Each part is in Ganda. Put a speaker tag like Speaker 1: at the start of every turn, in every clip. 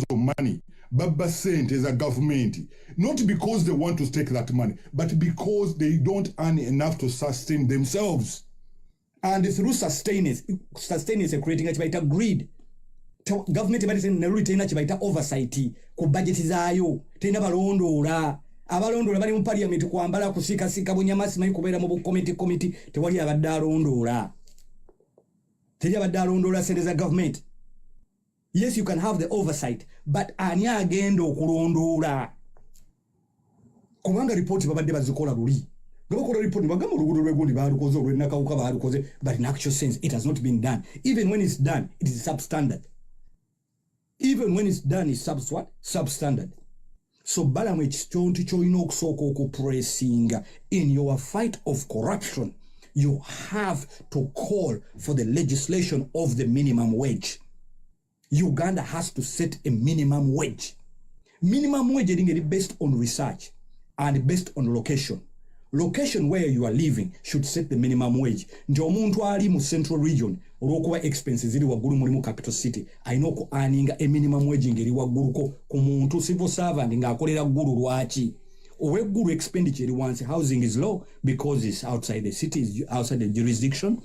Speaker 1: of money. Baba sent as a government, not because they want to take that money, but because they don't earn enough to sustain themselves.
Speaker 2: And through sustenance creating a greed. Government is oversight ku budget zaayo tena balondola abalondola bali mu parliament kwambala kusika bunyamasi mai kubeera mu committee tewali abadde alondola seneza government. Yes, you can have the oversight, but ani agenda okulondola kubanga report babadde bazikola luli bakola report bagamba oluguudo lw'egundi baalukoze olw'ennakawuka baalukoze, but in actual sense it has not been done. Even when it's done, it is substandard. Even when it's done, it's substandard. So Balaam ekitonto kyolina okusooka okupressing in your fight of corruption, you have to call for the legislation of the minimum wage. Uganda has to set a minimum wage. Minimum wage is based on research and based on location. Location where you are living should set the minimum wage. Nti omuntu ali mu central region olwokuba expenses ziri waggulu mulimu capital city alina oku earninga a minimum wage ngeri wagguluko ku muntu civil servant ng'akolera ggulu lwaki oweggulu expenditure eri wansi. Housing is low because it's outside the city, is outside the jurisdiction.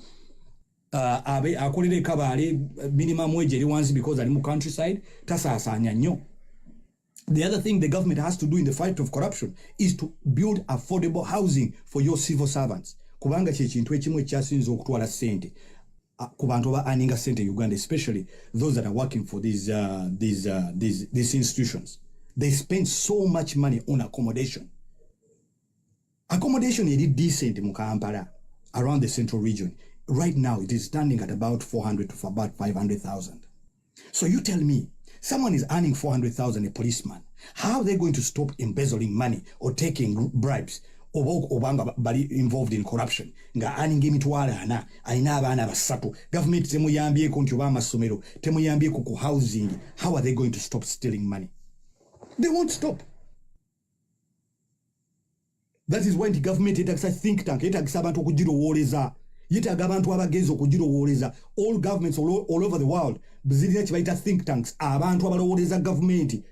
Speaker 2: Akolera ekabaale minimum wage eri wansi because ali mu countryside tasaasaanya nnyo. The other thing the government has to do in the fight of corruption is to build affordable housing for your civil servants. Kubanga kye kintu ekimu ekyasinza okutwala ssente ku bantu aba earninga ssente Uganda, especially those that are working for these institutions. They spend so much money on accommodation. Accommodation is decent in Kampala, around the central region. Right now, it is standing at about 400 to about 500,000. So you tell me, someone is earning 400,000, a policeman. How are they going to stop embezzling money or taking bribes obanga bali involved in corruption? Nga earning emitwalo ana alina abaana basatu. Government temuyambyeko nti oba amasomero temuyambyeko ku housing. How are they going to stop stealing money? They won't stop. That is why the government etagisa think tank, etagisa abantu okugirowooleza. Yetaga abantu abagenzi okugirowooleza. All governments all over the world zirina kibayita think tanks, abantu abalowooleza government.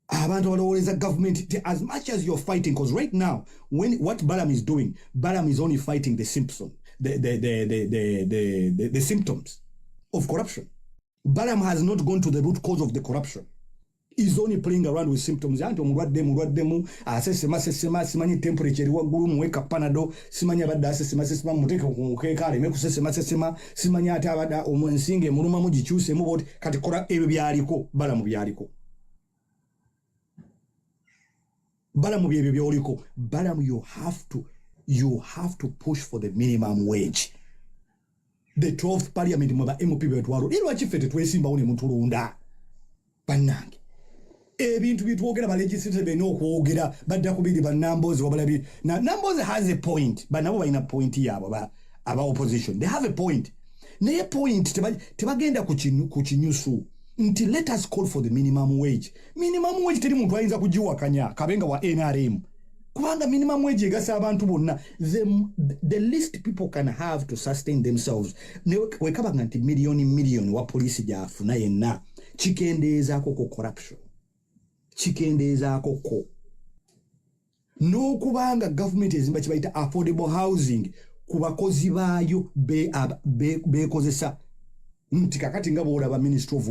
Speaker 2: Abantu abalowooleza government as much as you're fighting, because right now what Balaam is doing, Balaam is only fighting the symptoms, the symptoms of corruption. Balaam has not gone to the root cause of the corruption. He's only playing around with symptoms. Anti omulwaddemu asesema simanyi temperature waggulu muweka panado simanyi abadde asesema muteeke ku mukeeka aleme kusesema simanyi ate abadde omunsinge mulumamu gikyusemu boti kati kola ebyo byaliko Balamu byaliko. Balamu byebyo byoliko. Balamu you have to push for the minimum wage. The 12th parliament mwaba MP betwalo lwaki ffe tetwesimbawo ne mutulunda bannange. Ebintu bitwogera ba legislative beno okwogera badda kubiri ba Nambozi wabalabi. Now Nambozi has a point, but nabo balina point yabo aba opposition. They have a point. Naye point tebagenda ku kinyusu nti let us call for the minimum wage. Minimum wage teri muntu ayinza kugiwakanya kabenga wa NRM. Kubanga minimum wage egasa abantu bonna. The least people can have to sustain themselves. Wekabanga nti million wa police gyafuna yenna. Chikendeezaako ku corruption. Chikendeezaako ko. N'okubanga government ezimba kibayita affordable housing ku bakozi baayo beekozesa. Nti kakati nga bw'olaba Ministry of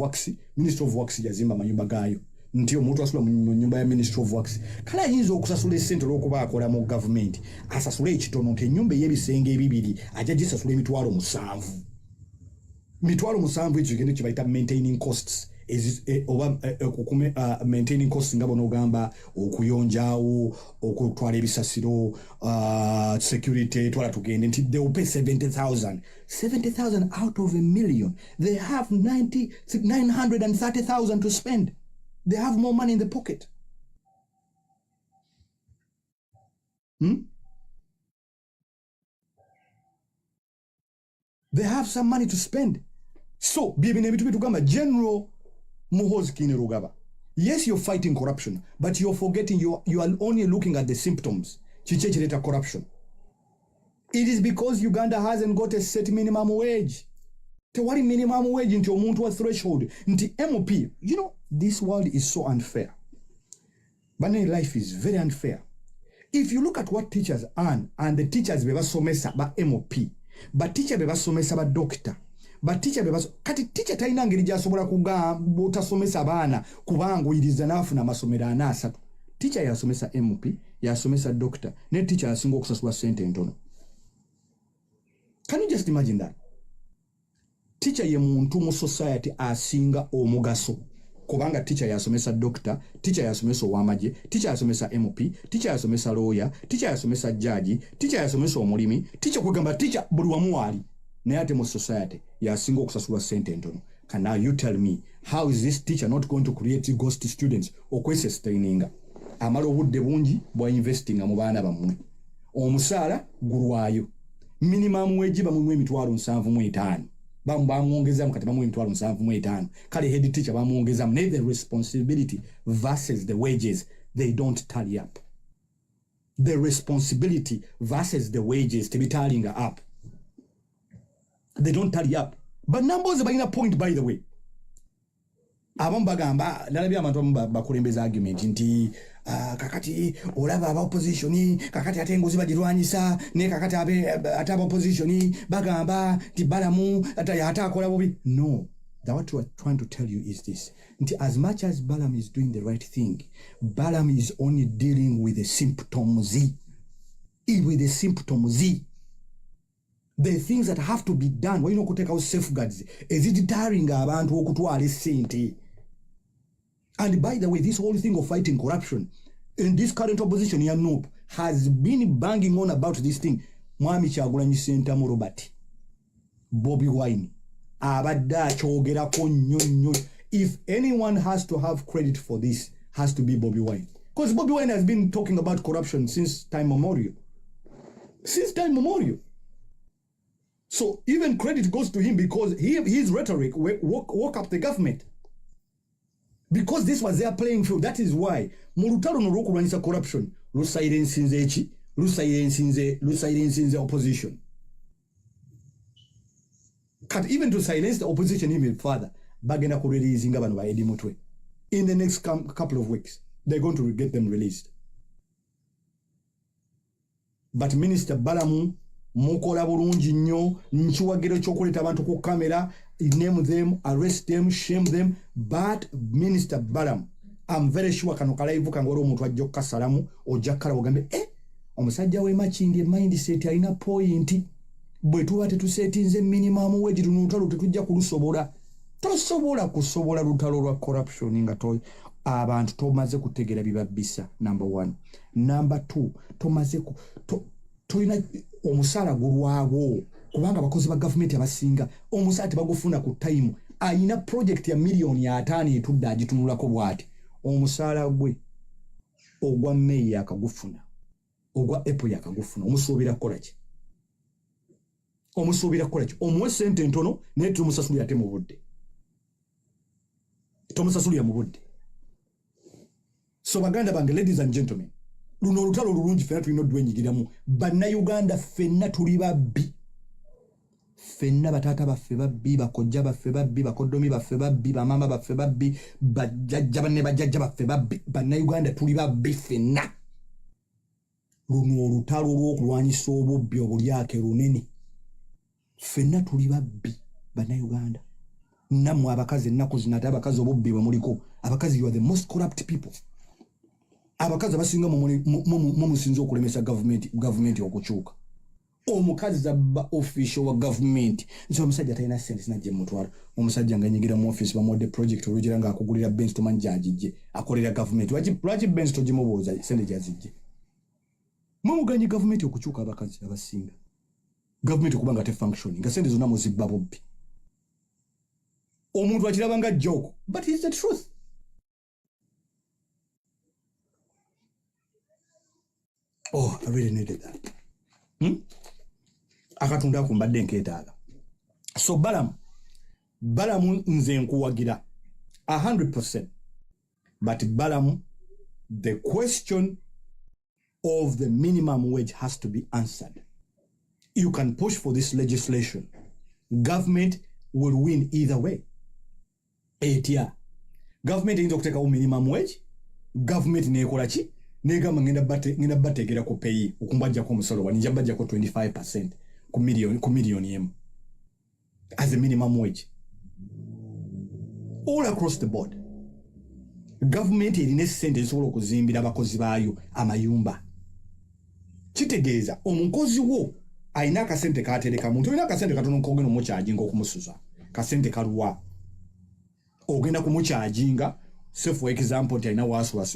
Speaker 2: Works yazimba amayumba gaayo. Nti omuntu asula mu nyumba ya Ministry of Works. Kale ayinza okusasula essente olw'okuba akola mu government. Asasula ekitono nti ennyumba ey'ebisenge ebibiri ajja gisasula emitwalo 7. Mitwalo 7 ekyo kigenda kibayita maintaining costs. Maintaining costs nga bonogamba okuyonjaawo okutwala ebisasiro security twala tugende nti they will pay 70,000 out of a million. They have 930,000 to spend. They have more money in the pocket. They have some money to spend. So bibine bitu bitugamba General Muhoozi Kainerugaba. Yes, you're fighting corruption, but you're forgetting you are only looking at the symptoms. Chichechireta corruption. It is because Uganda hasn't got a set minimum wage. tewali minimum wage nti omuntu wa threshold nti MP. You know, this world is so unfair. But life is very unfair. If you look at what teachers earn, and the teachers beba somesa ba MOP, but teacher beba somesa ba doctor, but teacher beba kati teacher talina ngeri gyasobola kugamba otasomesa baana kubanga oyiriza n'afuna amasomero ana asatu. Teacher yasomesa MOP, yasomesa doctor, ne teacher asinga okusasula sente entono. Can you just imagine that? Teacher ye muntu mu society asinga omugaso. Kubanga teacher yasomesa doctor, teacher yasomesa owamaje, teacher yasomesa MOP, teacher yasomesa lawyer, teacher yasomesa judge, teacher yasomesa omulimi, teacher kugamba teacher buli wamu wali. Naye ate mu society yasinga okusasula sente entono. Can now you tell me, how is this teacher not going to create ghost students okwesustaininga? Amala obudde bungi bwa investing mu baana bammwe. Omusaala gulwayo. Minimum wage bamwe emitwalo 75. Bamwongeza mukati bamwe emitwalo 75. Kale head teacher bamwongeza naye the responsibility versus the wages, they don't tally up. The responsibility versus the wages tebitalinga up. They don't tally up. But numbers are in a point, by the way. Abamu bagamba nalabye abantu bakulembeza argument nti kakati olaba aba opposition kakati ate enguzi bagirwanyisa ne kakati ataba opposition bagamba nti Balaam atakola bubi. No, what we are trying to tell you is this, nti as much as Balaam is doing the right thing, Balaam is only dealing with the symptoms. With the symptoms, the things that have to be done. Why you not take out safeguards? Is it deterring abantu okutwala sente? And by the way, this whole thing of fighting corruption in this current opposition here, NOP, has been banging on about this thing. Mwami Kyagulanyi Ssentamu Robert, Bobi Wine, abadde akyogerako nnyo. If anyone has to have credit for this, has to be Bobi Wine. Because Bobi Wine has been talking about corruption since time memorial. So even credit goes to him because his rhetoric woke up the government. Because this was their playing field. That is why mulutalo n'olwokulwanyisa corruption lusilensinze opposition. Even to silence the opposition even further, bagenda kureleasinga bano ba Eddie Mutwe. In the next couple of weeks, they're going to get them released. But Minister Balaam mukola bulungi nnyo, nkiwagiro ky'okuleta abantu ku camera, name them, arrest them, shame them. But Minister Balaam, I'm very sure kano kalaivuka ngoro omuntu ajja okukasalamu ojja kala ogambe omusajja we Makindi mindset alina point. Bwe tuba tetusetinze minimum wage lunutalo tetujja kulusobola. Tosobola kusobola lutalo lwa corruption nga abantu tomaze kutegera bibabisa. Number 1. Number 2, tomaze toina omusala gulwawo kubanga abakozi ba government abasinga omusala tebagufuna ku time. Ayina project ya million ya 5 etudde agitunulako bwati. Omusala gwe ogwa May yakagufuna, ogwa April yakagufuna. Omusuubira kola ki? Omuwe sente ntono naye tumusasulira ate mu budde. Tomusasulira mu budde. So baganda bange, ladies and gentlemen, luno olutalo lulungi ffenna tulina odwenyigiramu. Bannayuganda ffenna tuli babbi. Ffenna bataata baffe babbi, bakojja baffe babbi, bakoddomi baffe babbi, bamama baffe babbi, bajjajja banne bajjajja baffe babbi. Bannayuganda tuli babbi ffenna. Luno olutalo lw'okulwanyisa obubbi obulyake lunene. Ffenna tuli babbi bannayuganda. Nammwe abakazi ennaku zino ate abakazi obubbi bwe muliko. Abakazi, you are the most corrupt people. Abakazi abasinga mumusinza okulemesa government okukyuka. Omukazi abba official wa government. Nso omusajja talina sente sinajje mutwala. Omusajja nga nyigira mu office bamuwadde project olugira nga akugulira Benz to manja ajijje. Akolera government. Lwaki Benz to gimubuuza sente gyazijje? Mumuganye government okukyuka abakazi abasinga. Government okubanga te functioning. Nga sente zonna muzibba bubbi. Omuntu akiraba nga joke, but it's the truth. Oh, I really needed that. Akatunda kumbadde nkeetaaga. So Balaam nze nkuwagira 100%. But Balaam, the question of the minimum wage has to be answered. You can push for this legislation. Government will win either way. Etya government eyinza okuteekawo minimum wage, government neekola ki negamba ngenda bateekera ku peyi okumbajjako omusolo wano nja bajjako 25% ku million emu as a minimum wage all across the board. Government erina essente ezisobola okuzimbira abakozi baayo amayumba. Kitegeeza omukozi wo alina akasente katereka muntu olina akasente katono kogenda omukyajinga okumusuza kasente kaluwa ogenda kumukyajinga. So for example nti alina wasula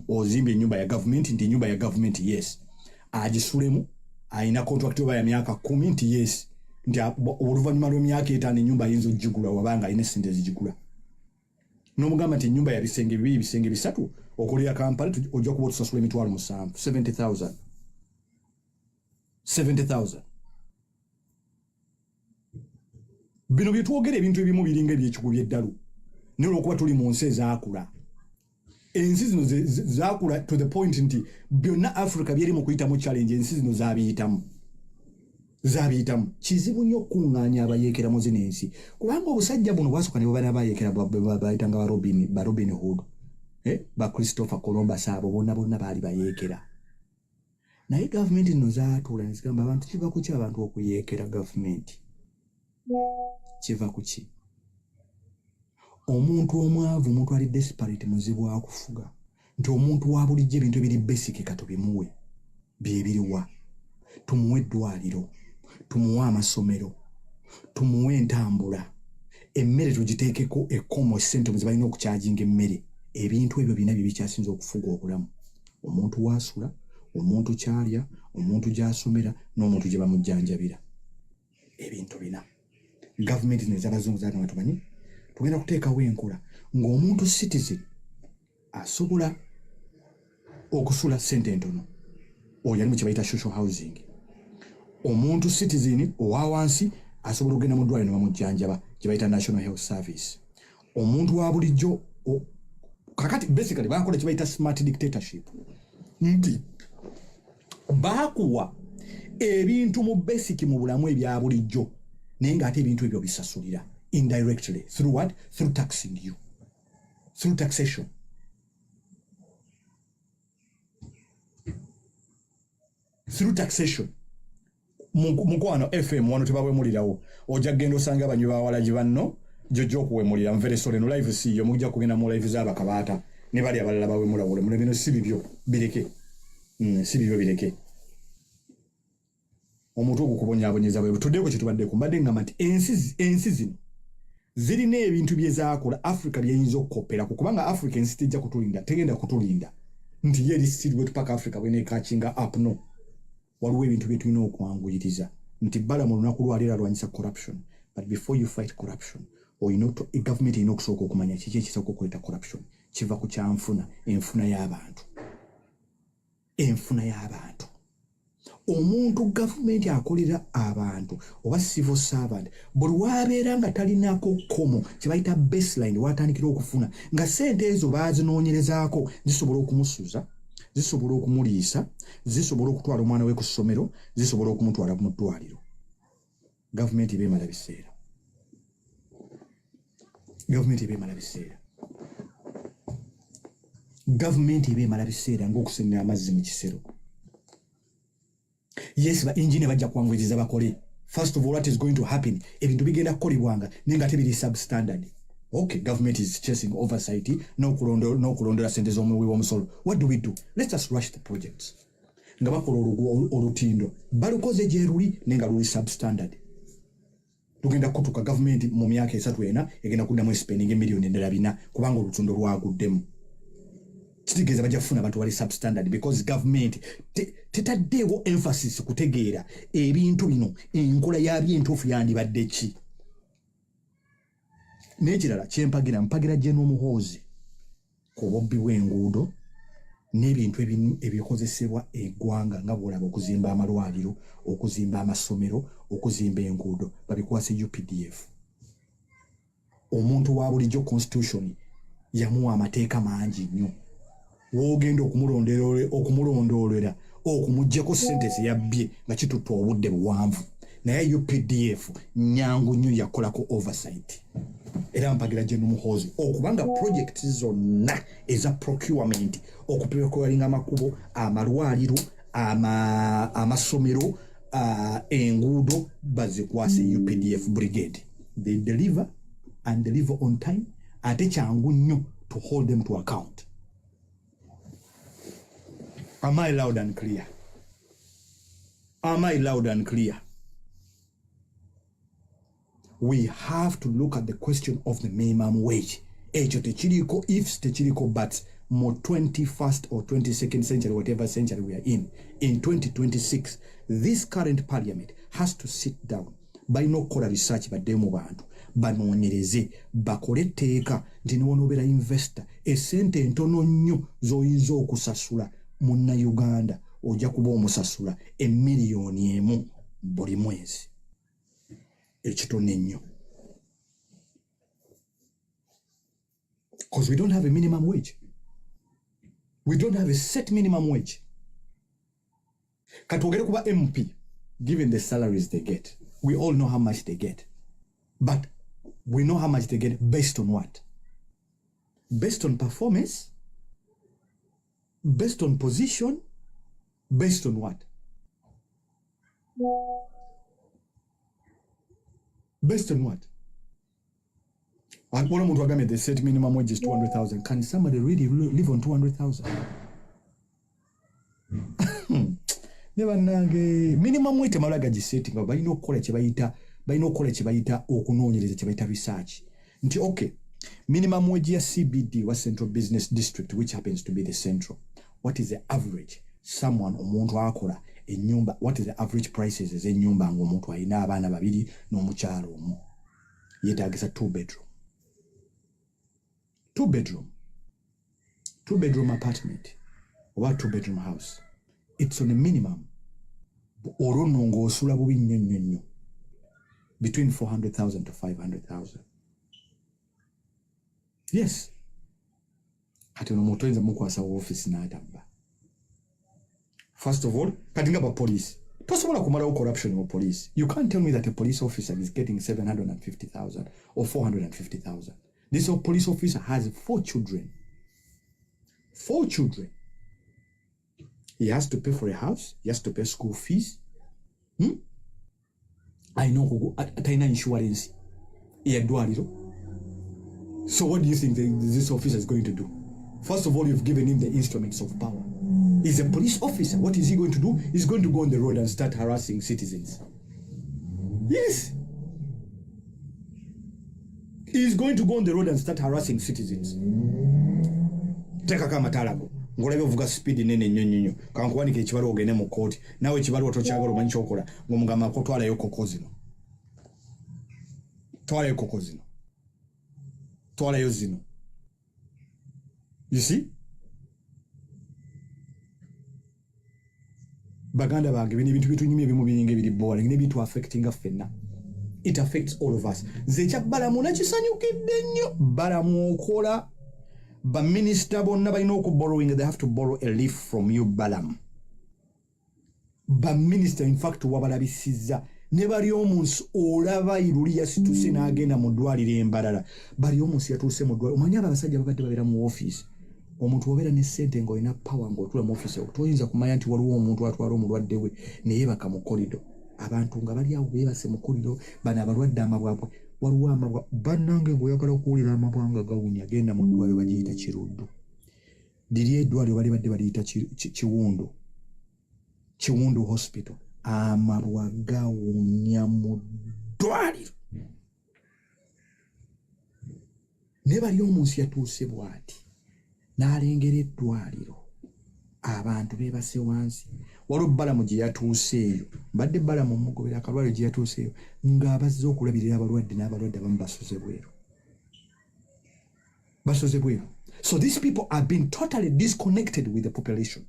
Speaker 2: ozimba ennyumba ya government nti ennyumba ya government yes agisulemu alina contract oba ya myaka 10 nti yes nti oluvannyuma lw'emyaka 5 ennyumba ayinza ogigula wabanga alina essente zigigula. N'omugamba nti ennyumba ya bisenge 2 bisenge 3 okolera Kampala ojja kuba otusasula emitwalo 7,000 70,000. Bino bye twogera ebintu ebimu biringa ebyekikubi eddalu naye olwokuba tuli mu nsi ezaakula. Ensi zino zaakula to the point nti byonna Africa byeri mu kuyitamu challenge ensi zino zabiyitamu. Kizibu nnyo okuŋŋaanya abayeekeramu zino ensi kubanga obusajja buno bwasooka ne bwe bayeekera bayitanga ba Robin Hood ba Christopher Columbus abo bonna baali bayeekera. Naye gavumenti zino zaatuula ne zigamba abantu kiva ku ki abantu okuyeekera gavumenti kiva ku ki? Omuntu omwavu omuntu ali desperate muzibu akufuga nti omuntu wa bulijjo ebintu ebiri basic katubimuwe byebiriwa. Tumuwe eddwaliro, tumuwe amasomero, tumuwe entambula, emmere tugiteekeko ekkomo essente ze balina okukyajinga emmere. Ebintu ebyo bina bye bikyasinza okufuga obulamu. Omuntu waasula, omuntu kyalya, omuntu gy'asomera n'omuntu gye bamujjanjabira. Ebintu bina gavumenti nez'abazungu zaatanga tumanyi tugenda kuteekawo enkola ng'omuntu citizen asobola okusula ssente entono oyo ali mu kye bayita social housing. Omuntu citizen owa wansi asobola okugenda mu ddwaliro ne bamujjanjaba gye bayita national health service. Omuntu wa bulijjo kakati basically bakola kye bayita smart dictatorship nti baakuwa ebintu mu basic mu bulamu ebya bulijjo naye ng'ate ebintu ebyo bisasulira indirectly through what? Through taxing you, through taxation. Through taxation. Mukwano FM wano tebawemulirawo ojja kugenda osanga abanywi bawalagi banno jojja okuwemulira mvere sole no live siyo mujja kugenda mu live z'abakabaata ne bali abalala bawemulawole mule bino si bibyo bireke si bibyo bireke. Omuntu okukubonyaabonyeza bwe tuddeko kye tubaddeko mbadde ngamba nti ensi zino zirina ebintu bye zaakola Africa byeyinza okukopera kubanga Africa ensi tejja kutulinda tegenda kutulinda nti ye lisitidwe tupaka Africa bweneekachinga up no. Waliwo ebintu bye tulina okwanguyiriza nti Balaam olunaku lwaleero alwanyisa corruption, but before you fight corruption government erina okusooka okumanya kiki ekisooka okuleeta corruption kiva ku kyanfuna enfuna y'abantu. Omuntu gavumenti akolera abantu oba civil servant buli wabeera nga talinako kkomo kye bayita baseline watandikira okufuna nga ssente ezo baazinoonyerezaako zisobola okumusuza, zisobola okumuliisa, zisobola okutwala omwana we ku ssomero, zisobola okumutwala mu ddwaliro. Gavumenti ebeemala biseera ng'okusenera amazzi mu kisero. Yes, ba engineer bajja kwanguyiriza bakole. First of all, what is going to happen? Ebintu bigenda kukolebwanga nenga tebiri substandard. Okay, government is chasing oversight, no kulondera sente z'omuwi w'omusolo. What do we do? Let's just rush the projects. Nga bakola olutindo balukoze gye luli nenga luli substandard. Tugenda kutuka government mu myaka 3 ena egenda kuddamu spending million endala 4 kubanga olutindo lwaguddemu. Kitegeeza bajja kufuna abantu bali substandard because government tetaddeewo emphasis kutegeera ebintu bino enkola yabyo entuufu yandibadde ki. N'ekirala mpagira gye n'omuhoozi ku bubbi bw'enguudo n'ebintu ebikozesebwa eggwanga nga bw'olaba okuzimba amalwaliro, okuzimba amasomero, okuzimba enguudo babikwase UPDF. Omuntu wa bulijjo constitution yamuwa amateeka mangi nnyo. Wogenda okumulondoolera okumuggyako ssente ze yabbye nga kitutte obudde buwanvu naye UPDF nyangu nnyo yakolako oversight era mpagira gye numuhozi okubanga project zonna eza procurement okupreparinga amakubo amalwaliro amasomero enguudo bazikwase UPDF brigade. They deliver and deliver on time ate kyangu nnyo to hold them to account. Am I loud and clear? Am I loud and clear? We have to look at the question of the minimum wage. Ekyo tekiriko ifs tekiriko buts more 21st or 22nd century, whatever century we are in 2026, this current parliament has to sit down by no kola research badde mu bantu banoonyereze bakole etteeka nti niwonobeera investor essente entono nnyo z'oyinza okusasula munna Uganda ojja kuba omusasula $1,000,000 buli mwezi ekitono ennyo. Because we don't have a minimum wage. We don't have a set minimum wage. Katwogere kuba MP, given the salaries they get, we all know how much they get. But we know how much they get based on what? Based on performance? Based on position? Based on what? Based on what? And one of them, they said minimum wage is 200,000. Can somebody really live on 200,000? Never nange minimum wage malaga gisetting ba balina okukola kye bayita okunoonyereza kye bayita research nti okay minimum wage ya CBD wa Central Business District, which happens to be the central, what is the average someone omuntu akola enyumba, what is the average prices ez'ennyumba ng'omuntu alina abaana babiri n'omukyalo omu yeetaagisa 2 bedroom apartment oba 2 bedroom house. It's on a minimum olwo nno ng'osula bubi nnyo between 400,000 to 500,000. Yes, kati ono omuntu oyinza mukwasa office n'atabba. First of all, kati nga ba police tosobola kumalawo corruption mu police. You can't tell me that a police officer is getting 750,000 or 450,000. This police officer has 4 children. 4 children. He has to pay for a house. He has to pay school fees. I know ataina insurance. So what do you think this officer is going to do? First of all, you've given him the instruments of power. He's a police officer. What is he going to do? He's going to go on the road and start harassing citizens. Yes. He's going to go on the road and start harassing citizens. Teka kama talago. Ngolabe ovuga speed nene nnyo kankuwanike ekibaluwa ogende mu kooti nawe ekibaluwa tokyagala omanyi kyokola ng'omugamba ko twalayo koko zino twalayo zino. You see? Baganda bange bino ebintu bitunyumya ebimu biringa ebiri boring n'ebintu affectinga ffenna. It affects all of us. Nze ekya Balaam nakisanyukidde nnyo. Balaam okola ba minister bonna balina okuborrowing, they have to borrow a leaf from you, Balaam. Ba minister in fact wabalabisizza ne bali omunsi olaba iruli yasituse n'agenda mu ddwaliro embalala bali omunsi yatuuse mu ddwaliro. Omanyi abasajja babadde babeera mu office, omuntu obeera ne ssente ng'olina power ng'otula mu office toyinza kumanya nti waliwo omuntu atwala omulwadde we ne yeebaka mu korido, abantu nga bali awo beebase mu korido, bano abalwadde amabwabwe waliwo amabwa. Bannange ng'oyagala okuwulira amabwanga gawunya genda mu ddwaliro bagiyita kiruddu. Liri eddwaliro bali badde baliyita Kiwundu hospital. Amabwa gawunya mu ddwaliro. Ne bali omunsi yatuuse bw'ati n'alengera eddwaliro abantu beebase wansi. Waliwo Balaam gye yatuuseeyo, badde Balaam omugobera akalwaliro gye yatuuseeyo ng'abazze okulabirira abalwadde n'abalwadde abamu basoze bweru. So these people are being totally disconnected with the population.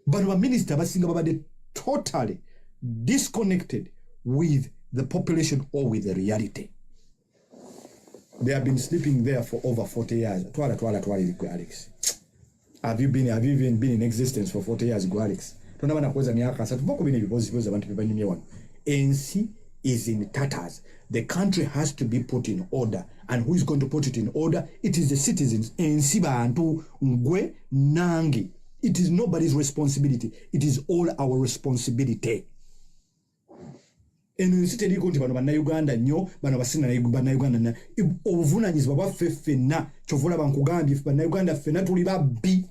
Speaker 2: Bano baminisita basinga babadde totally disconnected with the population or with the reality. They have been sleeping there for over 40 years. Twala, Alex. Have you even been in existence for 40 years, Alex? tonabana kuweza miaka 3 boko bine bibozi abantu bibanyumye wano ensi is in tatters. The country has to be put in order, and who is going to put it in order? It is the citizens. Ensi bantu ngwe nangi. It is nobody's responsibility. It is all our responsibility. Ensi teri konti bano bana Uganda nyo bano basina na Uganda na obuvunanyizibwa bwaffe ffenna kyovula bankugambye bana Uganda ffenna tuli babbi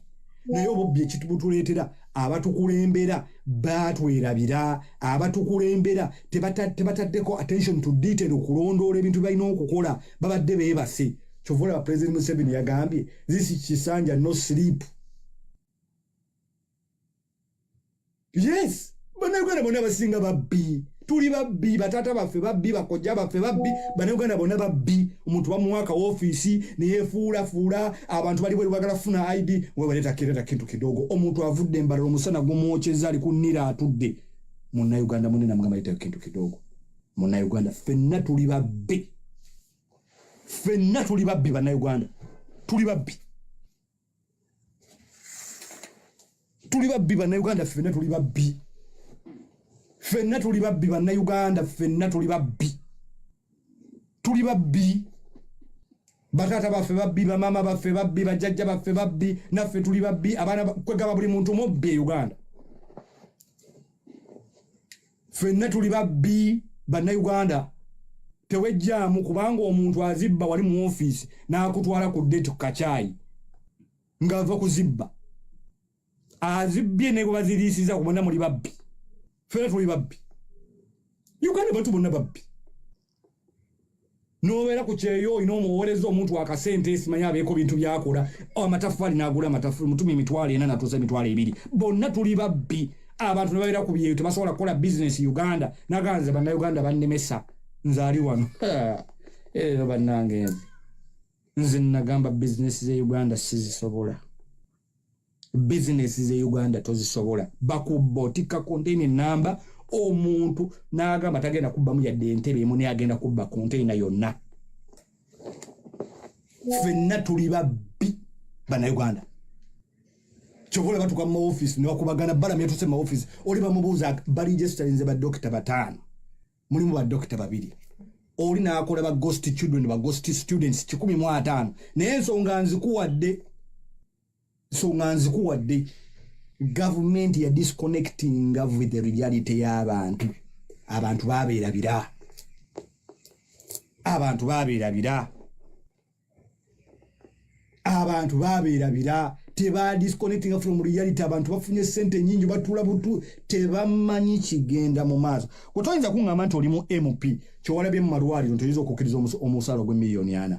Speaker 2: naye obubbi ekitubutuleetera abatukulembera batwerabira abatukulembera tebataddeko attention to detail okulondoola ebintu balina okukola babadde beebase kyovula President Museveni yagambye this kisanja no sleep. Yes, bana Uganda bonna basinga babbi tuli babbi batata baffe babbi bakojja baffe babbi bana Uganda bonna babbi omuntu bamuwaka office neyefuula abantu bali bwe bagala funa ID we baleta kintu kidogo omuntu avudde embalalo musana gumwokyeza ali kunira atudde munna Uganda munne namugamba leta kintu kidogo munna Uganda ffenna tuli babbi bana Uganda tuli babbi bana Uganda ffenna tuli babbi bana Uganda ffenna tuli babbi batata baffe babbi bamama baffe babbi bajjajja baffe babbi naffe tuli babbi abaana kwegaba buli muntu mubbi Uganda ffenna tuli babbi bana Uganda tewejjaamu kubanga omuntu azibba wali mu office n'akutwala ku date ku kacaayi ng'ava kuzibba azibbye ne baziriisiza kubona muli babbi ffenna tuli babbi Uganda bantu bonna babbi nobeera ku kyeyo olina omuwooleza omuntu akasente simanya abeeko bintu byakola amatafaali n'agula amatafaali mutumi emitwalo 4 natuusa emitwalo 2 bonna tuli babbi abantu ne babeera ku byeyo tebasobola kukola bizinesi Uganda naganze banna Uganda bannemesa nzaali wano ero bannange nze nagamba bizinesi ze Uganda sizisobola bizinesi ze Uganda tozisobola bakubba otikka container namba omuntu n'agamba tagenda kubbamu yadde entebe emu ne agenda kubba container yonna ffenna tuli babbi bana Uganda kyovola batuka mu office ne bakubagana Balaam yatuse mu office oli bamubuuza baregistarinze ba doctor 5 mulimu ba doctor 2 oli n'akola ba ghost children ba ghost students 15 naye ensonga nzikuwadde government ya disconnecting with the reality y'abantu abantu babeerabira teba disconnecting from reality abantu bafunye sente nyingi batula butu tebamanyi kigenda mu maaso kutoyinza kungamba nti oli mu MP kyowalabye mu malwaliro ntoyinza okukkiriza omusalo gwe miliyoni 4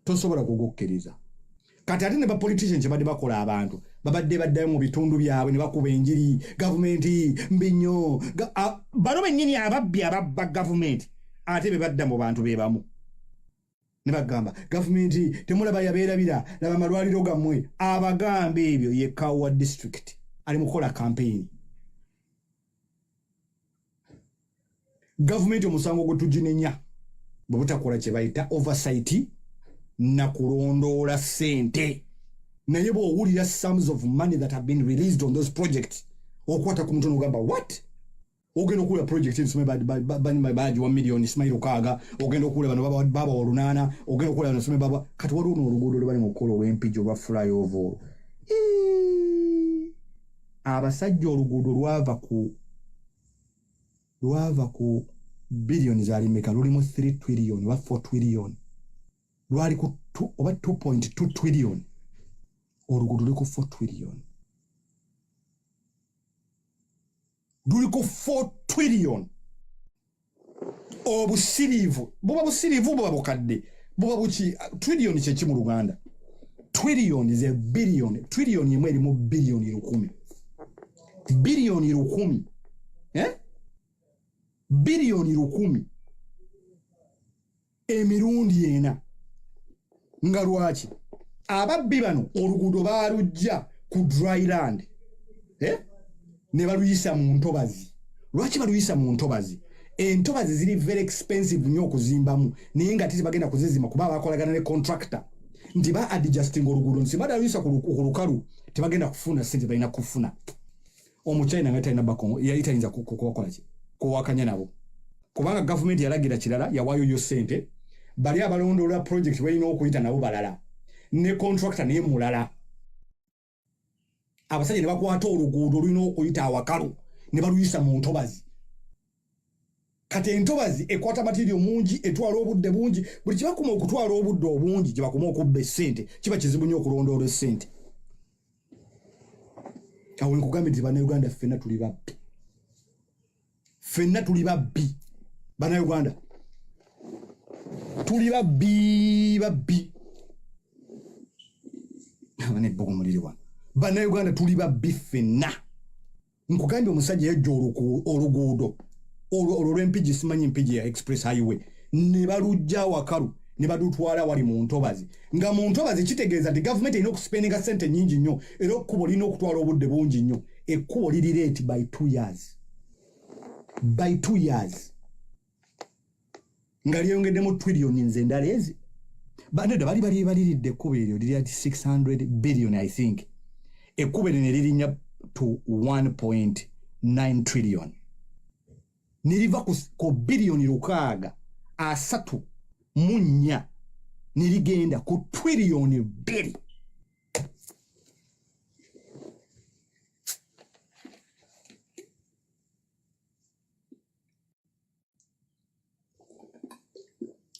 Speaker 2: tosobola kugukkiriza kati ate ne ba politician kyebadde bakola abantu babadde baddayo mu bitundu byabwe ne bakuba enjiri gavumenti mbinyo bano bennyini ababbi ababba gavumenti ate be badda mu bantu bebamu ne bagamba gavumenti temulaba yabeerabira laba amalwaliro gammwe abagamba ebyo ye Kawa district ali mukola campaign gavumenti omusango gwe tuginenya bwe butakola kye bayita oversight na kulondoola sente naye bw'owulira sums of money that have been released on those projects okwata ku mutono ogamba what ogenda okula project nsome baji 1 million Ismail Kaga ogenda okula bano baba 8 ogenda okula bano nsome baba kati wali ono oluguudo lwe bali mu kukola olw'empijjo lwa flyover abasajja oluguudo lwava ku billion zalimeka lulimu 3 trillion oba 4 trillion lwali ku oba 2.2 trillion oluguudo luliko 4 trillion luliko 4 trillion obusiriivu buba bukadde buba buki trillion kyeki mu Luganda trillion is a billion trillion yemwe erimu billion 10 billion 10 billion 10 emirundi ena nga lwaki ababbi bano oluguudo baalujja ku dry land ne baluyisa mu ntobazi lwaki baluyisa mu ntobazi entobazi ziri very expensive nnyo okuzimbamu naye nga titi bagenda kuzizima kuba bakolagana ne contractor nti ba adjusting oluguudo nti badaluyisa ku lukalu tebagenda kufuna sente balina kufuna omuchina nga talina bakongo yali tayinza kukola ki kuwakanya nabo kubanga gavumenti yalagira kirala yawaayo yo ssente bali abalondoola project balina okuyita nabo balala ne contractor naye mulala abasajja ne bakwata oluguudo olulina okuyita awakalu ne baluyisa mu ntobazi kati entobazi ekwata material mungi etwala obudde bungi buli kibakuma okutwala obudde obungi gye bakuma okubba essente kiba kizibu nnyo okulondoola essente awo nkugambye nti bannayuganda ffenna tuli babbi bannayuganda tuli babbi abane ebbogo muliri wano bannayuganda tuli babbi ffenna nkugambye omusajja yajja oluguudo olwo lw'empigi simanyi mpigi ya express highway ne balujja wakalu ne badutwala wali mu ntobazi nga mu ntobazi kitegeeza nti gavumenti erina okusipendinga ssente nnyingi nnyo era ekkubo lirina okutwala obudde bungi nnyo ekkubo liri late by 2 years nga lyeyongeddemu trillion nze endala ezi banedda bali baliridde ekkubo eryo liri ati 600 billion I think ekkubo eryo ne lirinya to 1.9 trillion niliva ku biliyoni 634 niligenda ku trillion 2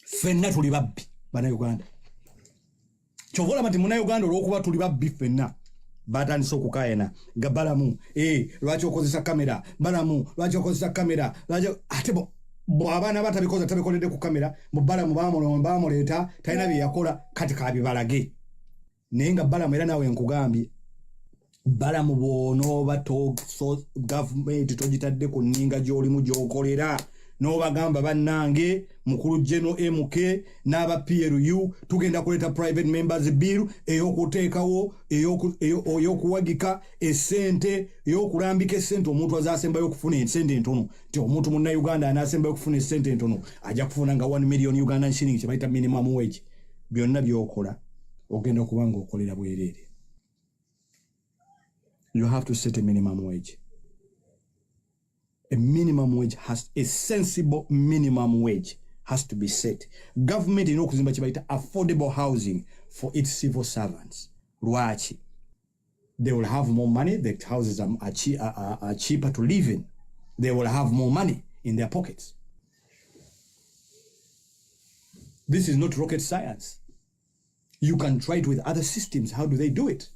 Speaker 2: ffenna tuli babbi bannayuganda kyova olaba nti munnayuganda olw'okuba tuli babbi ffenna batandise okukayana nga Balaam lwaki okozesa kamera Balaam lwaki okozesa kamera ate bw'abaana batabikoza tabikoledde ku kamera mu Balaam baamuleeta talina bye yakola kati kabibalage naye nga Balaam era naawe nkugambye Balaam bw'onooba gavumenti togitadde ku nninga gy'olimu gy'okolera n'obagamba bannange mukulu General MK n'aba PLU tugenda kuleeta private members bill ey'okuteekawo ey'okuwagika essente ey'okulambika essente omuntu azaasembayo okufuna essente entono nti omuntu munnayuganda anaasembayo okufuna essente entono ajja kufuna nga 1 million Ugandan shilling kye bayita minimum wage byonna by'okola ogenda okuba ng'okolera bwereere. You have to set a minimum wage. A minimum wage a sensible minimum wage has to be set. Government in okuzimba kibaita affordable housing for its civil servants. Lwaki? They will have more money. The houses are cheaper to live in. They will have more money in their pockets. This is not rocket science. You can try it with other systems. How do they do it?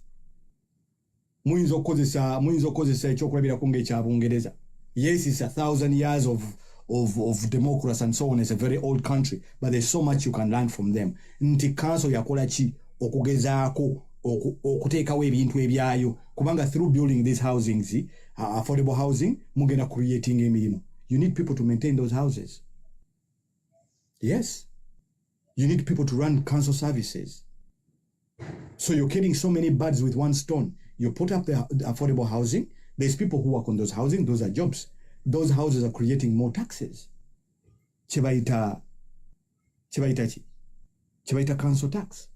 Speaker 2: Muyinza okozesa ekyokulabirako ng'ekyabungereza. Yes, it's 1,000 years of democracy and so on. It's a very old country, but there's so much you can learn from them. Nti council yakola ki okugezaako okuteekawo ebintu ebyayo kubanga through building these housings, affordable housing, mugenda creating emirimu. You need people to maintain those houses. Yes. You need people to run council services. So you're killing so many birds with one stone. You put up the affordable housing. There's people who work on those housing. Those are jobs. Those houses are creating more taxes. Chibaita council tax.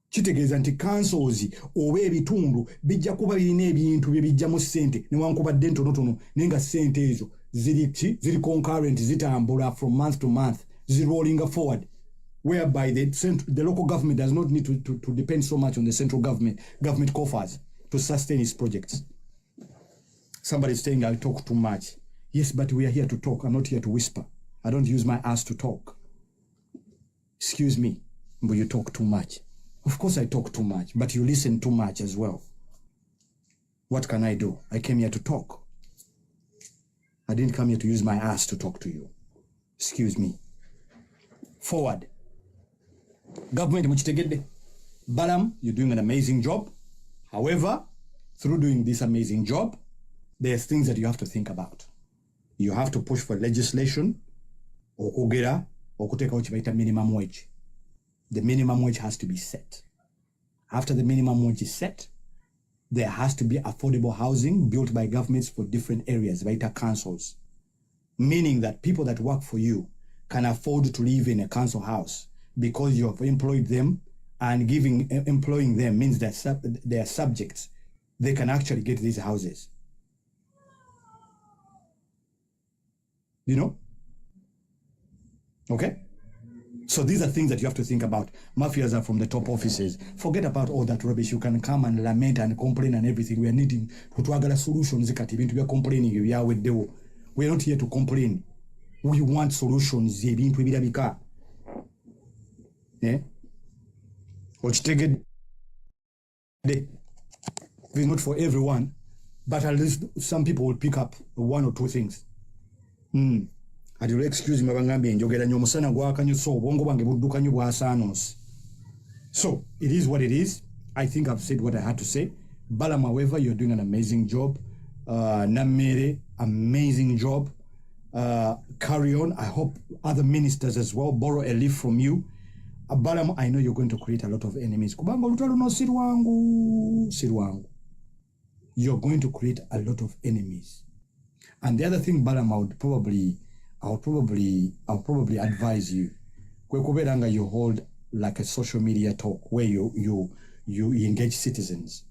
Speaker 2: Kitegeeza nti councils oba ebitundu bijja kuba birina ebintu bye bijjamu ssente newankubadde ntonotono naye nga ssente ezo ziri concurrent zitambula from month to month rolling forward, whereby the local government does not need to depend so much on the central government coffers to sustain its projects. Somebody's saying I talk too much. Yes, but we are here to talk. I'm not here to whisper. I don't use my ass to talk. Excuse me, but you talk too much. Of course I talk too much, but you listen too much as well. What can I do? I came here to talk. I didn't come here to use my ass to talk to you. Excuse me. Forward. Government muchitegedde. Balaam, you're doing an amazing job. However, through doing this amazing job, there's things that you have to think about. You have to push for legislation okugera okuteekawo kibayita minimum wage. The minimum wage has to be set. After the minimum wage is set, there has to be affordable housing built by governments for different areas, baita councils. Meaning that people that work for you can afford to live in a council house because you have employed them, and employing them means that they are subjects they can actually get these houses. You know? Okay? So these are things that you have to think about. Mafias are from the top offices. Forget about all that rubbish. You can come and lament and complain and everything. We are needing solutions. We are complaining. We are not here to complain. We want solutions. Yeah? It's not for everyone, but at least some people will pick up one or two things. I will excuse me, so it is what it is. I think I've said what I had to say. Balaam, however, you're doing an amazing job. Namere, amazing job. Carry on. I hope other ministers as well borrow a leaf from you. Balaam, I know you're going to create a lot of enemies. You're going to create a lot of enemies. And the other thing, Balaam, I'll probably advise you. You hold like a social media talk where you engage citizens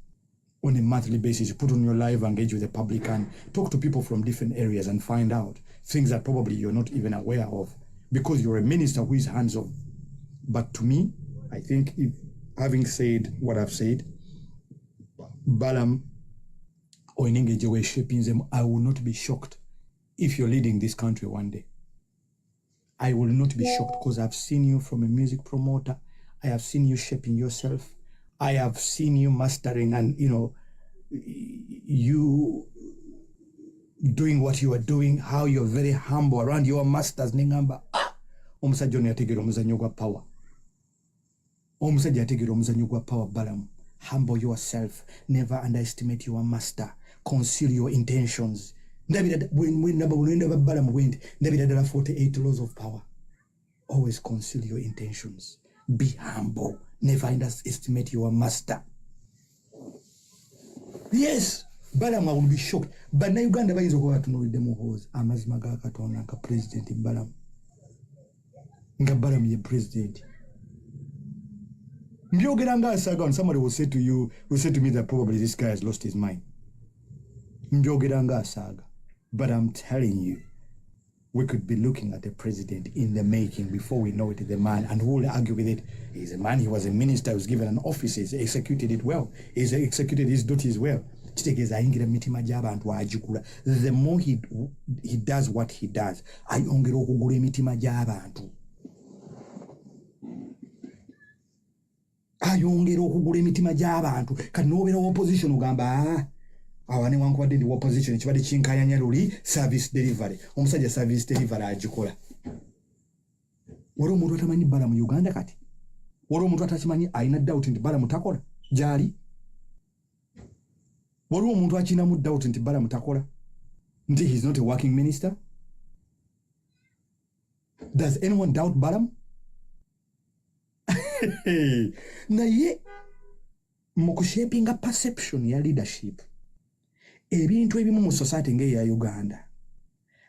Speaker 2: on a monthly basis. You put on your live, engage with the public, and talk to people from different areas and find out things that probably you're not even aware of because you're a minister who is hands-on. But to me, I think if, having said what I've said, Balaam or in engage way shaping them, I will not be shocked if you're leading this country one day. I will not be shocked because I've seen you from a music promoter. I have seen you shaping yourself. I have seen you mastering and, you doing what you are doing, how you're very humble around your masters. Nengamba, omusajja ono yategeera omuzannyo gwa power. Omusajja yategeera omuzannyo gwa power. Balaam, humble yourself. Never underestimate your master. Conceal your intentions. When Balaam went, 48 laws of power. Always conceal your intentions. Be humble. Never underestimate your master. Yes, Balaam, I will be shocked. But now Uganda is going to know the Mohos. Amazmaga Katona, President in Balaam. Balaam, your president. Somebody will say to you, to me that probably this guy has lost his mind. But I'm telling you, we could be looking at a president in the making before we know it, the man, and who will argue with it? He's a man, he was a minister, he was given an office, he's executed it well, he's executed his duties well. The more he does what he does, ayongera okugula emitima gy'abantu kati n'obeera opposition ogamba awane wankubadde ndi opposition ekibadde kinkayanya luli service delivery omusajja service delivery agikola wali omuntu atamanyi Balaam mu Uganda kati wali omuntu atakimanyi alina doubt nti Balaam takola gyali wali omuntu akinamu doubt nti Balaam takola nti he's not a working minister. Does anyone doubt Balaam? Naye mukushapinga perception ya leadership ebintu ebimu mu society ng'eya Uganda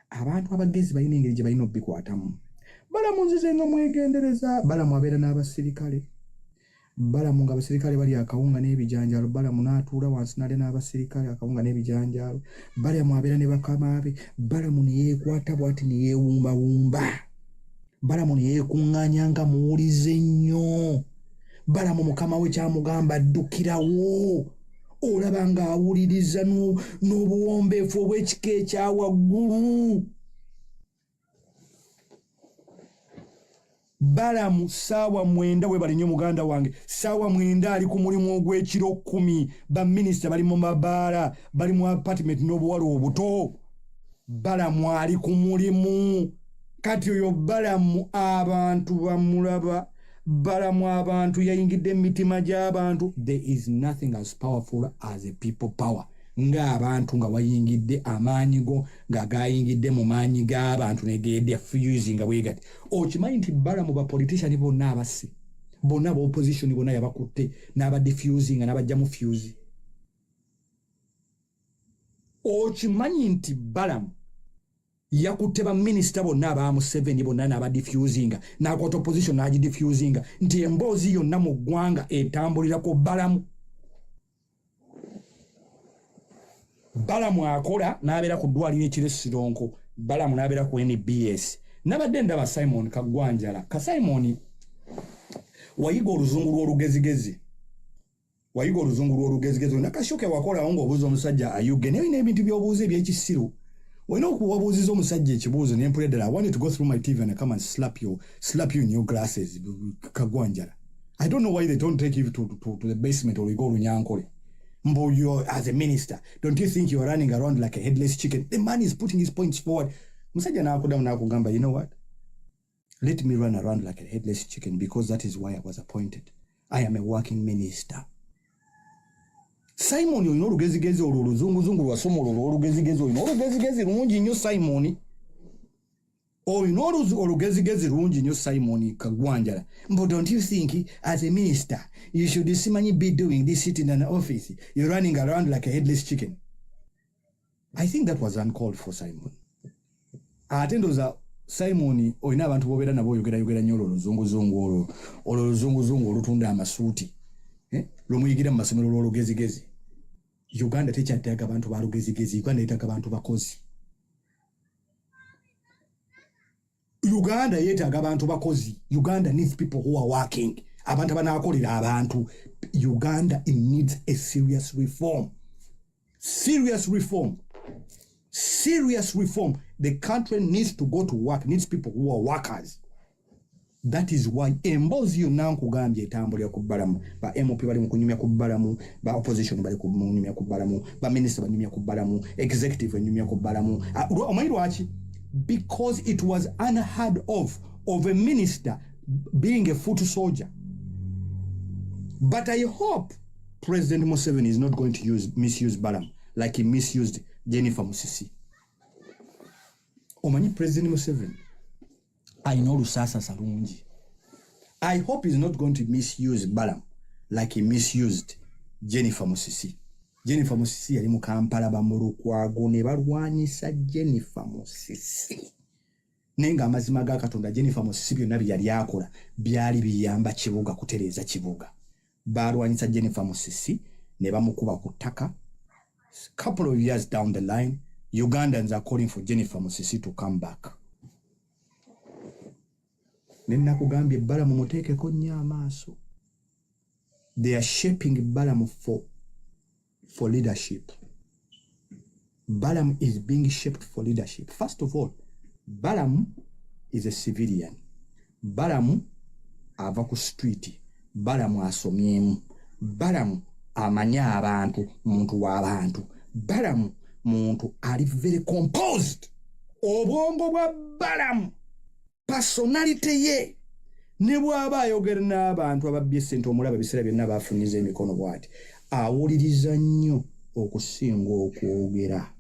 Speaker 2: abantu abagezi balina engeri gye balina obbikwatamu. Balaam nzize nga mwegendereza. Balaam abeera n'abasirikale. Balaam nga abasirikale bali akawunga n'ebijanjaalo. Balaam n'atuula wansi n'alya n'abasirikale akawunga n'ebijanjaalo. Balaam abeera ne bakama be. Balaam ne yeekwata bw'ati ne yeewumbawumba. Balaam ne yeekuŋŋaanya nga muwulize nnyo. Balaam mukama we kyamugamba addukirawo. Olaba ng'awuliriza n'obuwombeefu obw'ekika ekya waggulu. Balaam saawa 9 we bali nnyo muganda wange. Saawa 9 ali ku mulimu ogw'ekiro 10. Baminisita bali mu mabaala, bali mu apartment n'obuwala obuto. Balaam ali ku mulimu. Kati oyo Balaam abantu bamulaba. Balaam abantu yayingidde emitima gy'abantu. There is nothing as powerful as a people power. Nga abantu nga wayingidde amaanyi go nga gayingidde mu maanyi g'abantu negedde fusing nga bwegati. Okimanyi nti Balaam ba politician bonna abasi bonna ba opposition bonna yabakutte n'aba diffusing n'abajja mu fuse. Okimanyi nti Balaam yakutte ba minister bonna aba mu 7 bonna n'aba diffusing n'akwata opposition n'agi diffusing nti emboozi yonna mu ggwanga etambulira ko Balaam. Balaam akola n'abeera ku ddwaliro ekiresironko, Balaam n'abeera ku NBS. Nabadde ndaba Simon Kagwanjala. Ka Simon wayiga oluzungu lw'olugezigezi. Nakashoke wakolawo ng'obuuza omusajja ayugge naye olina ebintu by'obuuza eby'ekisiru. Olina okuwabuuziza omusajja ekibuuzo ne mpulira ddala I want you to go through my TV and I come and slap you in your glasses, Kagwanjala. I don't know why they don't take you to the basement or you go to Nyankole. Mbo, you as a minister, don't you think you're running around like a headless chicken? The man is putting his points forward. Musajja n'akodamu n'akugamba, you know what? Let me run around like a headless chicken because that is why I was appointed. I am a working minister. Simon olina olugezigezi olwo oluzunguzungu lwasoma olwo olugezigezi olina olugezigezi lungi nnyo Simon. Olina olugezigezi lungi nnyo Simon Kagwanjala. But don't you think as a minister you should be doing this sitting in an office? You're running around like a headless chicken. I think that was uncalled for Simon. Atendoza Simon olina abantu bobeera nabo oyogera nnyo olwo oluzunguzungu olutunda amasuuti. Lumuyigira mu masomero lw'olugezigezi. Uganda tekyaddaga abantu ba lugezigezi, Uganda yeetaaga abantu bakozi. Uganda yeetaaga abantu bakozi. Uganda needs people who are working. Abantu abanaakolera abantu. Uganda needs a serious reform. Serious reform. The country needs to go to work, needs people who are workers. That is why embozi yonna nkugambye etambulira ku Balaam. Ba MOP bali mu kunyumya ku Balaam, ba opposition bali ku kunyumya ku Balaam, ba minister banyumya ku Balaam, executive banyumya ku Balaam. Omanyi lwaki? Because it was unheard of a minister being a foot soldier. But I hope President Museveni is not going to misuse Balaam like he misused Jennifer Musisi. Omanyi President Museveni ayina olusasa salungi. I hope he's not going to misuse Balaam like he misused Jennifer Musisi. Jennifer Musisi yali mu Kampala bamulukwago ne balwanyisa Jennifer Musisi. Nenga amazima ga Katonda Jennifer Musisi byonna byali akola byali biyamba kibuga kutereeza kibuga. Balwanyisa Jennifer Musisi ne bamukuba ku ttaka. Couple of years down the line, Ugandans are calling for Jennifer Musisi to come back. Nenakugambye Balaam muteekeko nnyo amaaso. They are shaping Balaam for leadership. Balaam is being shaped for leadership. First of all, Balaam is a civilian. Balaam ava ku street. Balaam asomyemu. Balaam amanya abantu, muntu w'abantu. Balaam muntu ali very composed. Obwongo bwa Balaam, personality ye, ne bw'aba ayogera n'abantu ababbye ssente omulaba ebiseera byonna baafunyiza emikono bw'ati, awuliriza nnyo okusinga okwogera.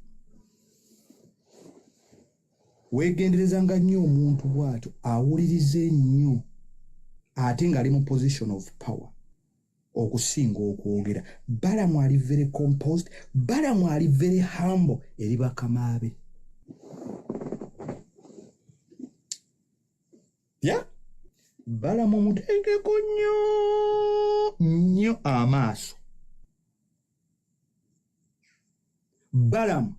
Speaker 2: Weegenderezanga nnyo omuntu bw'atyo, awuliriza ennyo ate ng'ali mu position of power okusinga okwogera. Balaam ali very composed. Balaam ali very humble eri bakama be. Yeah? Balaam muteekeko nnyo amaaso. Balaam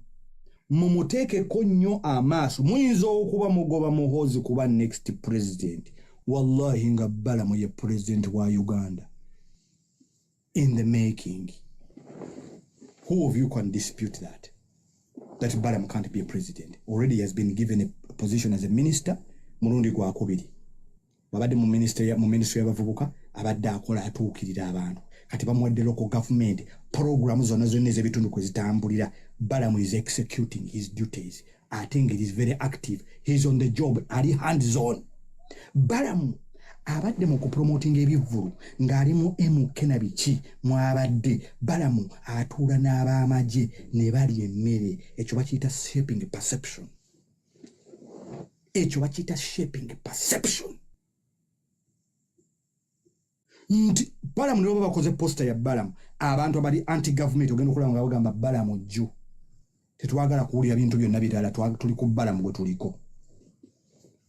Speaker 2: mumuteekeko nnyo amaaso. Muyinza okuba mugoba muhoozi kuba next president. Wallahi nga Balaam ye president wa Uganda. In the making. Who of you can dispute that? That Balaam can't be a president. Already he has been given a position as a minister. Mulundi gwa kubiri. Babadde mu ministry y'abavubuka abadde akola atuukirira abantu. Kati bamuwadde local government programs zonna ez'ebitundu kwe zitambulira. Balaam is executing his duties. I think it is very active. He's on the job. Ali hands on. Balaam abadde mu kupromotinga ebivvulu ng'ali mu MK na biki mwabadde. Balaam atuula n'ab'amagye ne balya emmere. Ekyo bakiyita shaping perception. Nti Balaam ne baba bakoze poster ya Balaam, abantu abali anti-government ogenda okulaba nga bagamba Balaam ojju. Tetwagala kuwulira bintu byonna birala, tuli ku Balaam gwe tuliko.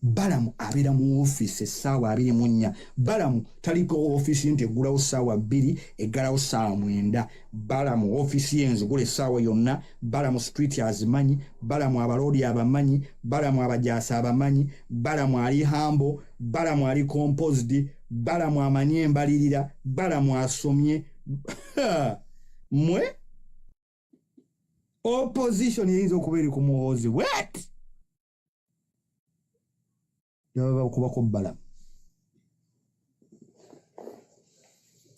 Speaker 2: Balaam abeera mu office essaawa 24. Balaam taliko office nti eggulawo ssaawa 2 eggalawo ssaawa 9. Balaam office ye enzigula essaawa yonna. Balaam street azimanyi. Balaam abaloodi abamanyi. Balaam abajaasi abamanyi. Balaam ali hambo. Balaam ali composed. Balaam amanyi embalirira. Balaam asomye. Mwe opposition eyinza okuba eri ku muhoozi what yaba okubako Balaam.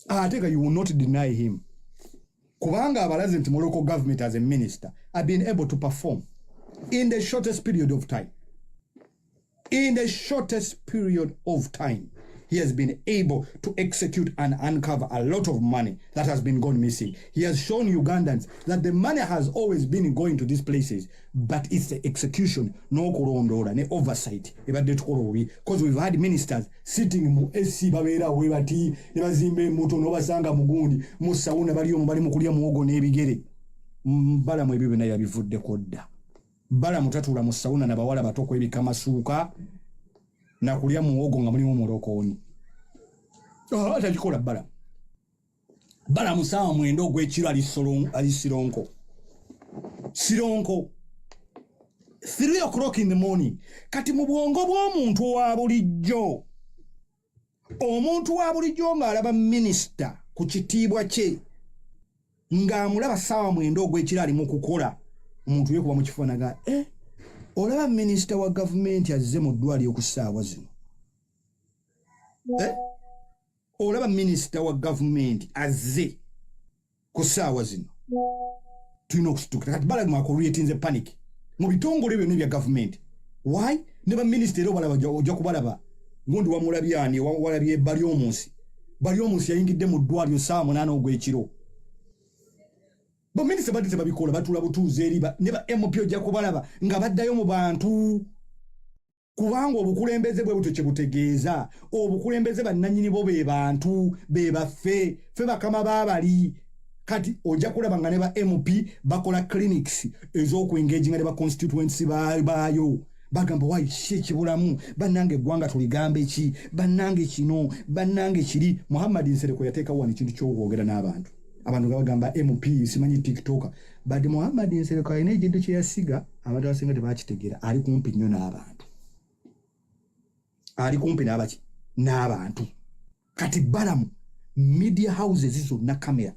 Speaker 2: Ateka, you will not deny him. Kubanga abalaze nti mu local government as a minister have been able to perform in the shortest period of time. In the shortest period of time, he has been able to execute and uncover a lot of money that has been gone missing. He has shown Ugandans that the money has always been going to these places, but it's the execution, no kurondora, no oversight. Because we've had ministers sitting mu SC babera webati, nebazimbe muto nobasanga mugundi, musauna bali mu bali mukulia muogo n'ebigere. Balaam ebyo byonna yabivudde kodda. Balaam tatula mu sauna na bawala batoko ebikamasuuka na kulia muogo nga mulimu mulokoni. Atakikola Balaam. Balaam saa mwendo gw'ekiro ali sironko. Sironko. 3 o'clock in the morning. Kati mu bwongo bw'omuntu wa bulijjo. Omuntu wa bulijjo ng'alaba minisita ku kitiibwa kye. Ng'amulaba saa mwendo gw'ekiro ali mu kukola. Omuntu yekuba mu kifaanaga olaba minisita wa gavumenti azze mu ddwaliro ku ssaawa zino. Olaba minisita wa gavumenti azze ku ssaawa zino. Tulina okusituka. Kati Balaam akoreatinze panic mu bitongole byonna bya gavumenti. Why? Ne baminisita era obalaba ojja kubalaba. Gundi wamulabyani walabye Barugahara yayingidde mu ddwaliro saa 8 ogw'ekiro. Baminisita badde babikola batula butuuze eri ne ba MP ojja kubalaba nga baddayo mu bantu. Kubanga obukulembeze bwe buto kye butegeeza. Obukulembeze bannannyini bo be bantu be baffe ffe bakama baabali. Kati ojja kulaba nga ne ba MP bakola clinics ez'okwengaginga ne ba constituency baayo. Bagamba wayi kibulamu bannange eggwanga tuligambe ki bannange kino bannange kiri. Muhammad Nsereko yateekawo wano ekintu ky'okwogera n'abantu. Abantu bagamba MP simanyi TikTok. Badde Muhammad Nsereko alina ekintu kye yasiga abantu abasinga tebakitegeera. Ali kumpi nnyo n'abantu. Ali kumpi n'abantu. Kati Balaam media houses zonna kamera.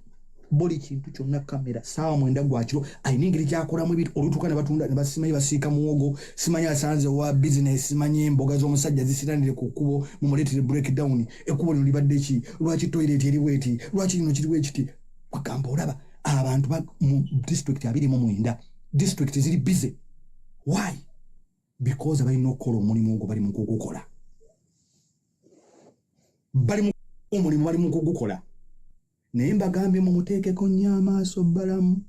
Speaker 2: Boli kintu kyonna kamera. Saawa 9 gwakiro alina engeri gy'akolamu ebintu olutuuka ne batunda ne basimanyi basiika muwogo simanyi asanze wa business simanyi emboga z'omusajja zisiranire ku kkubo mumuleetere breakdown ekkubo lino libadde ki lwaki toilet eri bweti lwaki lino kiri bwekiti. Bagamba olaba abantu mu district 29 district ziri busy. Why? Because balina okukola omulimu ogwo bali mu kugukola. Bali mu kugukola. Naye mbagambye mumuteekeko nnyo amaaso Balaam.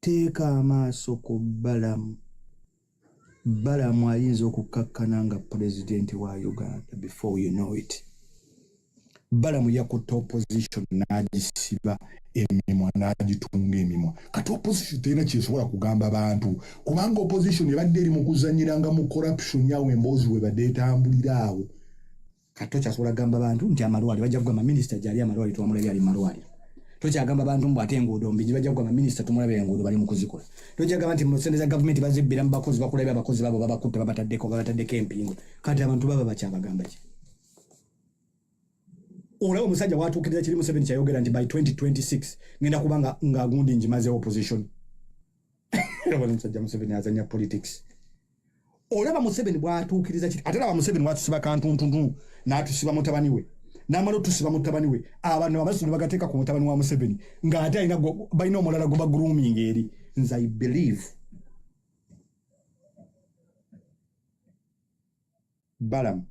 Speaker 2: Teeka amaaso ku Balaam. Balaam ayinza okukkakkana nga pulezidenti wa Uganda before you know it. Balaam yakutte opposition n'agisiba emimwa n'agitunga emimwa. Kati opposition terina kyesobola kugamba bantu kubanga opposition ebadde eri mu kuzanyiranga mu corruption yawe emboozi we badde etambulira awo. Kati kyasobola gamba bantu nti amalwaliro bajja kugamba minisita gyali amalwaliro twamulabye ali malwaliro. Tokyagamba bantu mbu ate enguudo mbi bajja kugamba minisita tumulabye enguudo bali mu kuzikola. Tokyagamba nti mu sente za gavumenti bazibbira mu bakozi bakulabye abakozi babo babakutte babataddeko empingo. Kati abantu baba bakyabagamba ki? Olaba omusajja watuukiriza kiri Museveni kyayogera nti by 2026 ngenda kubanga ng'agundi njimaze opposition. Olaba omusajja Museveni azanya politics. Olaba Museveni bwatuukiriza kiri ate laba Museveni watusiba kantuntuntu n'atusiba mutabani we. N'amala otusiba mutabani we. Abantu abasulu bagateeka ku mutabani wa Museveni ng'ate alina balina omulala goba grooming eri. Nze I believe Balaam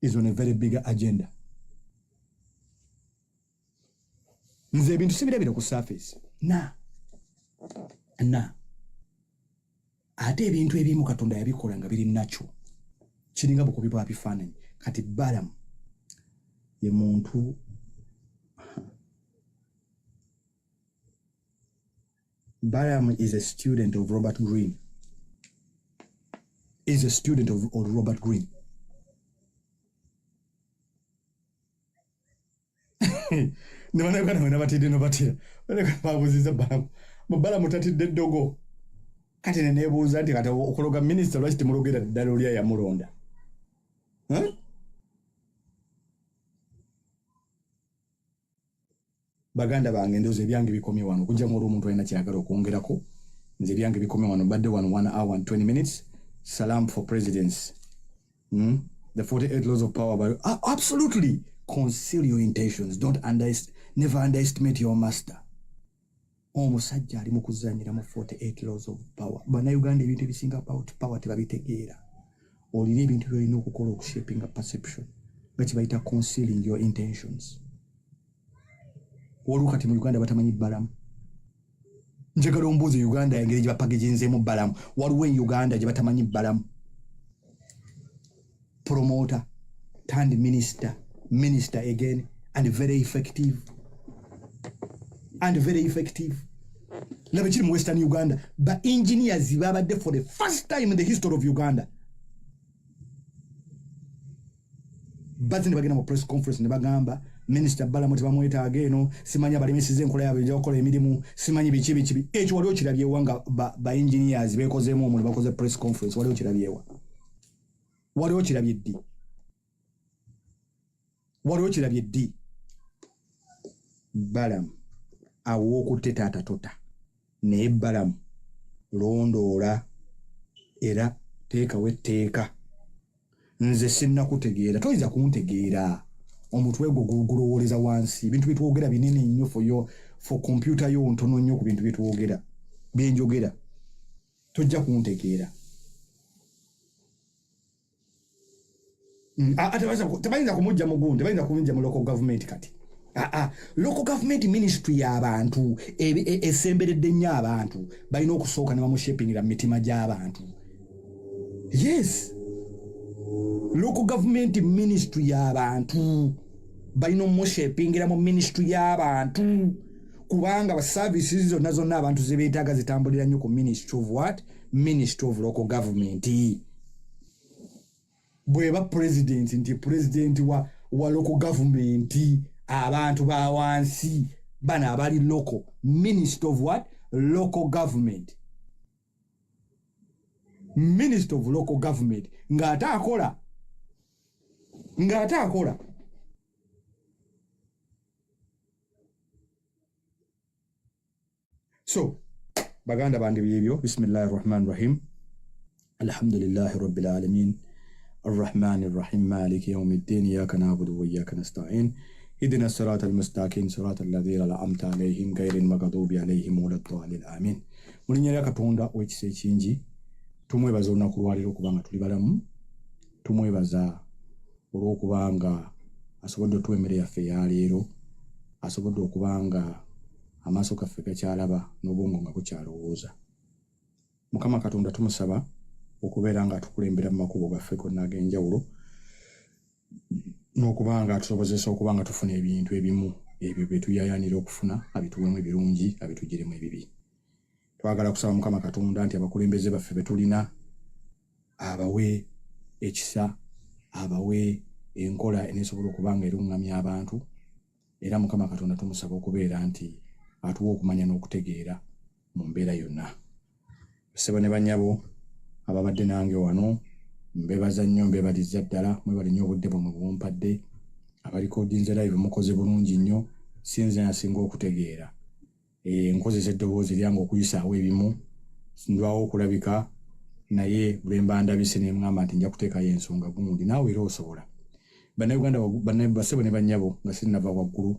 Speaker 2: is on a very bigger agenda. Nze ebintu sibirabira ku surface. Ate ebintu ebimu Katonda yabikola nga biri nakyo. Kiringa bukubi bwa bifaananyi. Kati Balaam ye muntu Balaam is a student of Robert Greene. Is a student of Robert Greene. Balaam tatidde ddogo. Kati ne neebuuza nti kati okologa minisita lwaki temulogera ddala oli yamulonda? Baganda bange ndowooza ebyange bikomye wano okujja ng'olwo omuntu alina kyagala okwongerako. Nze ebyange bikomye wano badde wano 1 hour and 20 minutes. Salam for presidents. The 48 laws of power. Absolutely. Conceal your intentions. Never underestimate your master. Omusajja ali mu kuzannyira mu 48 laws of power. Bannayuganda ebintu ebisinga about power tebabitegeera. Olina ebintu byolina okukola okushapinga perception nga kibayita concealing your intentions. Waliwo kati mu Uganda batamanyi Balaam. Njagala ombuuze Uganda engeri gye bapagezinzeemu Balaam. Waliwo en Uganda gye batamanyi Balaam. Promoter turned minister again, and very effective. Laba kiri mu Western Uganda, ba engineers babadde for the first time in the history of Uganda. Bazzi ne bagenda mu press conference ne bagamba Minister Balaam tebamwetaaga eno, simanyi abalemesiza enkola yaabwe ejja kukola emirimu, simanyi biki. Ekyo waliwo kirabyewa nga ba engineers beekozeemu omulimu bakoze press conference, waliwo kirabyewa. Waliwo kirabye ddi. Balaam awookutte taata tota. Naye Balaam londoola era teekawo etteeka. Nze sinnakutegeera, toyinza kuntegeera. Omutwe gwo gulowooleza wansi. Ebintu bitwogera binene nnyo for computer yo ntono nnyo ku bintu bitwogera. Byenjogera. Tojja kuntegeera. Tebayinza kumujja mu gundi, tebayinza kumujja mu local government kati. Local government ministry y'abantu esemberedde nnyo abantu balina okusooka ne bamushapingira mu mitima gy'abantu. Yes. Local government ministry y'abantu balina omushapingira mu ministry y'abantu kubanga ba services zonna abantu ze beetaaga zitambulira nnyo ku ministry of what? Ministry of local government. Bweba president nti president wa local government abantu ba wansi bana abali local. Minister of what? Local government. Minister of local government ng'ate akola. So baganda bange byebyo. Bismillahir rahmanir rahim. Alhamdulillahi rabbil alamin. الرحمن الرحيم مالك يوم الدين إياك نعبد وإياك نستعين اهدنا الصراط المستقيم صراط الذين أنعمت عليهم غير المغضوب عليهم ولا الضالين آمين. Mulinnya lya Katonda w'ekisa ekingi, tumwebaza olunaku lwaleero kubanga tuli balamu, tumwebaza olw'okubanga asobodde otuwa emmere yaffe eya leero, asobodde okubanga amaaso gaffe gakyalaba n'obwongo nga bukyalowooza. Mukama Katonda tumusaba okubeera nga atukulembera mu makubo gaffe gonna ag'enjawulo n'okubanga atusobozesa okuba nga tufuna ebintu ebimu ebyo bye tuyayaanira okufuna, abituwemu ebirungi, abitugiremu ebibi. Twagala kusaba Mukama Katonda nti abakulembeze baffe be tulina abawe ekisa, abawe enkola eneesobola okuba nga erungamya abantu, era Mukama Katonda tumusaba okubeera nti atuwa okumanya n'okutegeera mu mbeera yonna. Ssebo ne bannyabo ababadde nange wano mbebaza nnyo, mbebaliza ddala, mwebale nnyo obudde bwemmwe bwompadde. Abalikodinze live mukoze bulungi nnyo, sinze nasinga okutegeera. Nkozesa eddoboozi lyange okuyisaawo ebimu, ndwawo okulabika, naye bulemba ndabise ne ŋŋamba nti nja kuteekayo ensonga gundi, naawe era osobola. Bannayuganda bassebo ne bannyabo nga sinnava waggulu,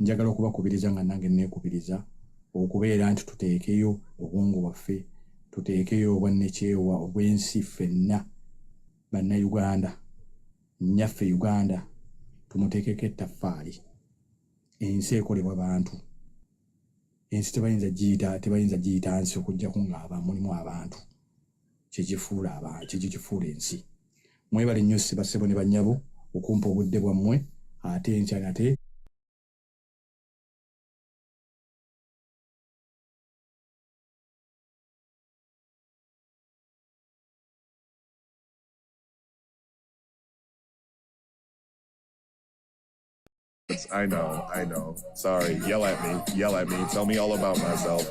Speaker 2: njagala okubakubiriza nga nange neekubiriza okubeera nti tuteekeyo obwongo bwaffe, tuteekeyo obwannekyewa obw'ensi ffenna. Bannayuganda, nnyaffe Uganda, tumuteekeko ettaffaali. Ensi ekolebwa bantu. Ensi tebayinza giyita nsi okuggyako nga mulimu abantu. Kyekifuula ensi. Mwebale nnyo bassebo ne bannyabo okumpa obudde bwammwe, ate enkya nate
Speaker 3: I know. Sorry. Yell at me. Tell me all about myself.